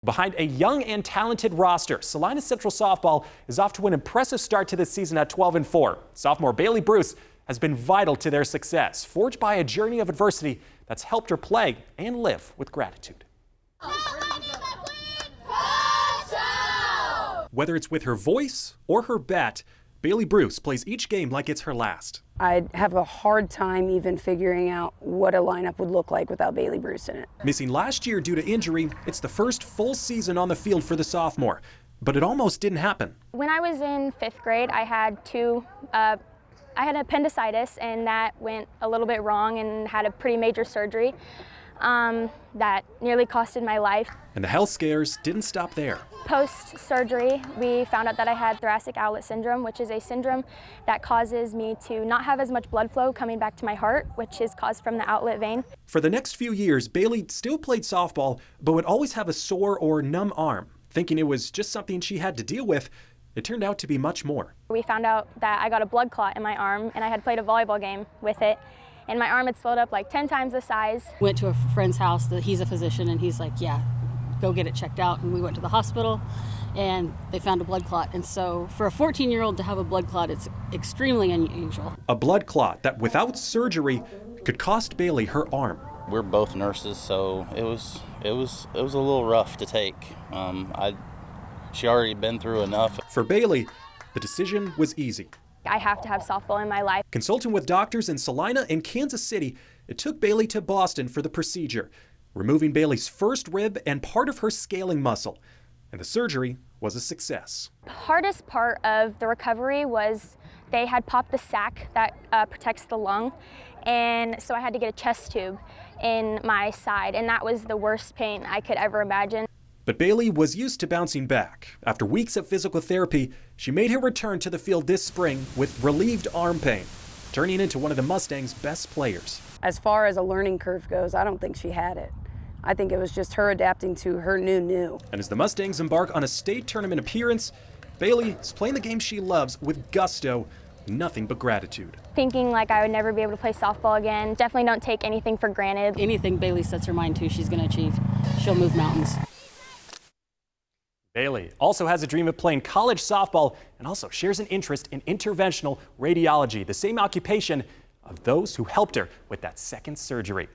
Behind a young and talented roster, Salina Central softball is off to an impressive start to this season at 12-4. Sophomore Bailey Bruce has been vital to their success, forged by a journey of adversity that's helped her play and live with gratitude. Whether it's with her voice or her bat, Bailey Bruce plays each game like it's her last. I'd have a hard time even figuring out what a lineup would look like without Bailey Bruce in it. Missing last year due to injury, it's the first full season on the field for the sophomore, but it almost didn't happen. When I was in 5th grade, I had appendicitis, and that went a little bit wrong and had a pretty major surgery that nearly costed my life. And the health scares didn't stop there. Post-surgery, we found out that I had thoracic outlet syndrome, which is a syndrome that causes me to not have as much blood flow coming back to my heart, which is caused from the outlet vein. For the next few years, Bailey still played softball, but would always have a sore or numb arm. Thinking it was just something she had to deal with, it turned out to be much more. We found out that I got a blood clot in my arm, and I had played a volleyball game with it, and my arm had swelled up like 10 times the size. Went to a friend's house, he's a physician, and he's like, yeah, go get it checked out. And we went to the hospital, and they found a blood clot. And so for a 14-year-old to have a blood clot, it's extremely unusual. A blood clot that without surgery could cost Bailey her arm. We're both nurses, so it was a little rough to take. She already been through enough. For Bailey, the decision was easy. I have to have softball in my life. Consulting with doctors in Salina and Kansas City, it took Bailey to Boston for the procedure, removing Bailey's first rib and part of her scaling muscle. And the surgery was a success. The hardest part of the recovery was they had popped the sac that protects the lung, and so I had to get a chest tube in my side, and that was the worst pain I could ever imagine. But Bailey was used to bouncing back. After weeks of physical therapy, she made her return to the field this spring with relieved arm pain, turning into one of the Mustangs' best players. As far as a learning curve goes, I don't think she had it. I think it was just her adapting to her new. And as the Mustangs embark on a state tournament appearance, Bailey is playing the game she loves with gusto, nothing but gratitude. Thinking like I would never be able to play softball again. Definitely don't take anything for granted. Anything Bailey sets her mind to, she's going to achieve. She'll move mountains. Bailey also has a dream of playing college softball and also shares an interest in interventional radiology, the same occupation of those who helped her with that second surgery.